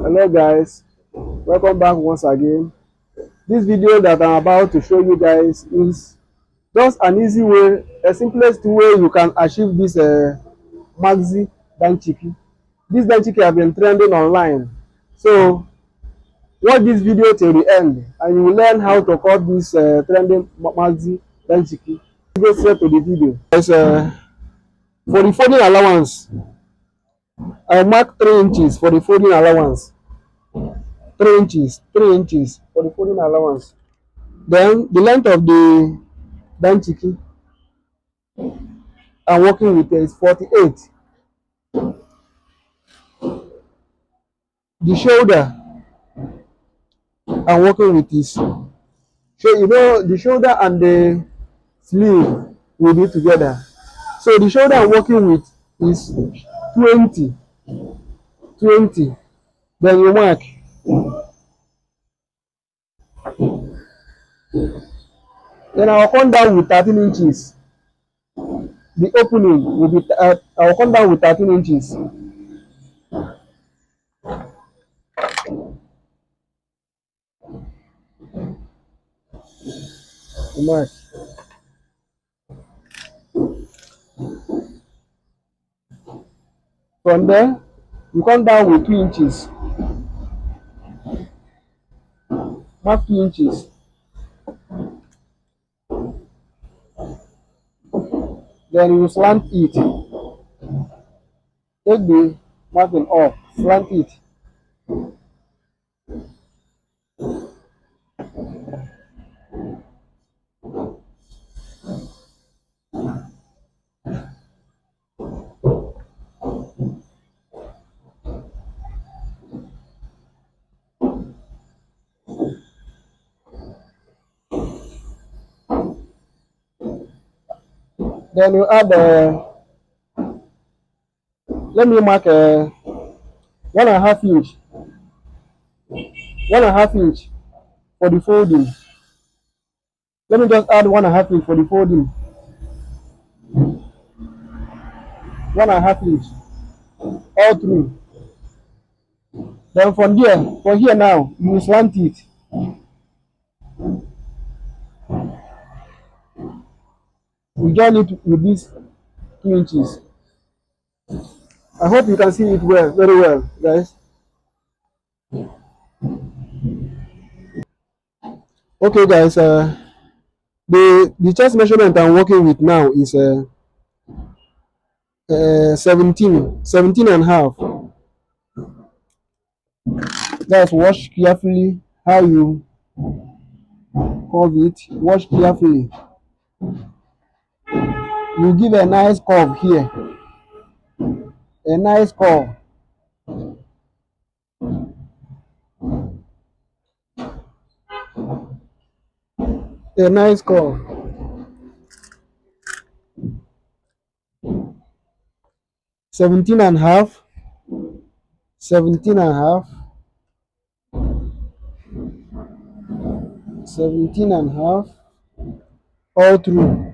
Hello guys, welcome back once again. This video that I'm about to show you guys is just an easy way, a simplest way you can achieve this maxi danshiki. This danshiki have been trending online, so watch this video till the end and you will learn how to cut this trending maxi danshiki. Go straight to the video. For the folding allowance, I mark 3 inches for the folding allowance. 3 inches for the folding allowance. Then the length of the danshiki I'm working with is 48. The shoulder I'm working with is, so the shoulder and the sleeve will be together. So the shoulder I'm working with is 20. 20. Then you mark. Then I'll come down with 13 inches. The opening will be, I'll come down with 13 inches. Mark. From there, you come down with 2 inches. Mark 2 inches. Then you slant it. Take the marking off, slant it. Then you add let me mark 1.5 inch. 1.5 inch for the folding. Let me just add 1.5 inch for the folding. 1.5 inch all through. Then from here now, you slant it. You join it with these 2 inches. I hope you can see it well, very well, guys. Okay, guys. The chest measurement I'm working with now is 17 and a half. Guys, watch carefully how you curve it. Watch carefully. You give a nice curve here. A nice curve. A nice curve. 17 and a half. 17 and a half. 17 and a half. All through.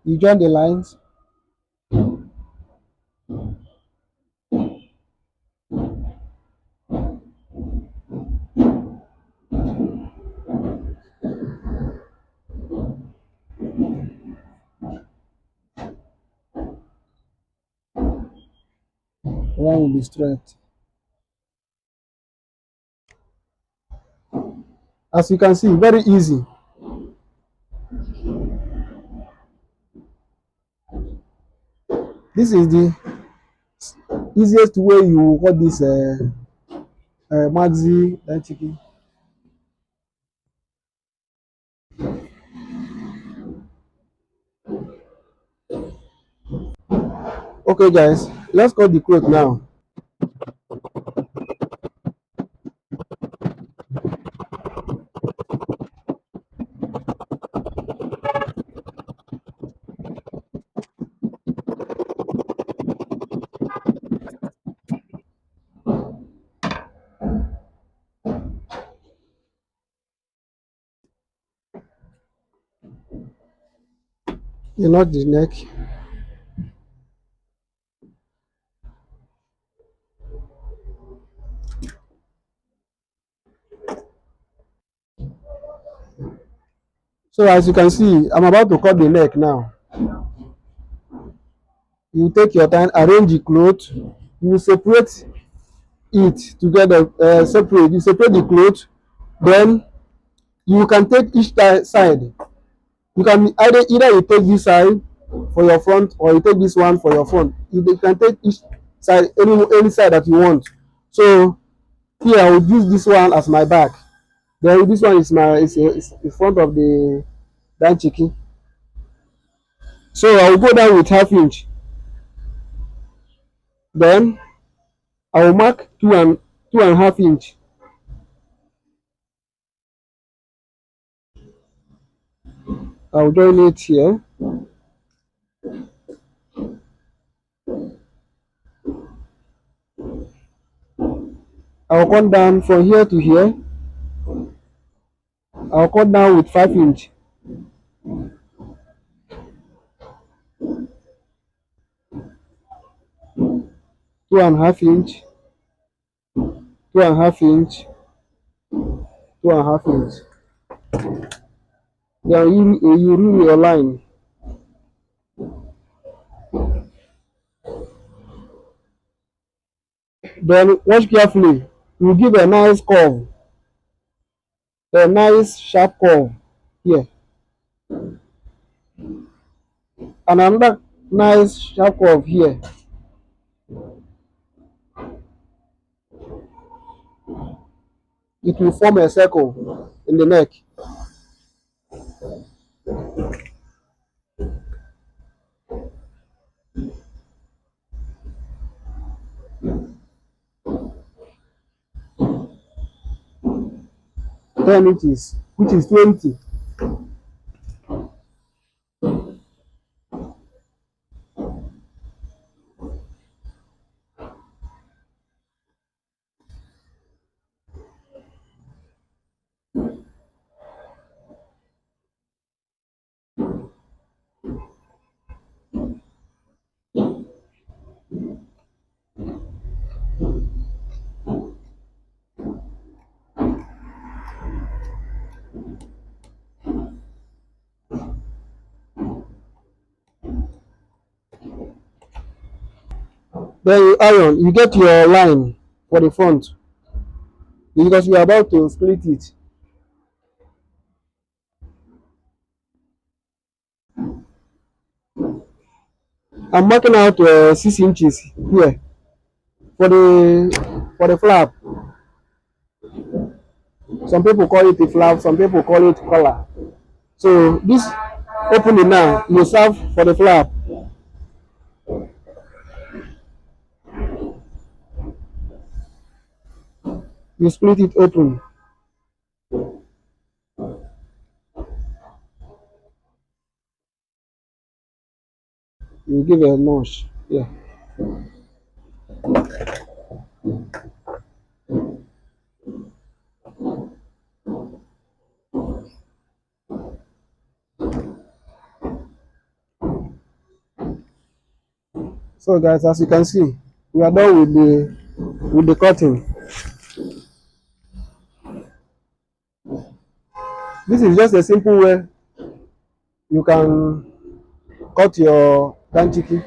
You join the lines. The line will be straight. As you can see, very easy. This is the easiest way you cut this maxi danshiki. Okay, guys, let's cut the coat now. You knot the neck. So as you can see, I'm about to cut the neck now. You take your time, arrange the cloth. You separate it together. Separate. You separate the cloth. Then you can take each side. You can either you take this side for your front, or you take this one for your front. You can take each side, any side that you want. So here I will use this one as my back. Then this one is is in front of the danshiki. So I will go down with ½ inch. Then I will mark 2.5 inch. I will join it here. I will cut down from here to here. I will cut down with 5 inch. 2.5 inch. 2.5 inch. 2.5 inch. Then you rule your line. Then watch carefully. You give a nice curve, a nice sharp curve here, and another nice sharp curve here. It will form a circle in the neck. Ten inches, which is 20. Then you iron, you get your line for the front, because we are about to split it. I'm marking out 6 inches here for the flap. Some people call it a flap, some people call it collar. So this opening now you serve for the flap. You split it open. You give a notch. Yeah. So guys, as you can see, we are done with the cutting. This is just a simple way you can cut your danshiki.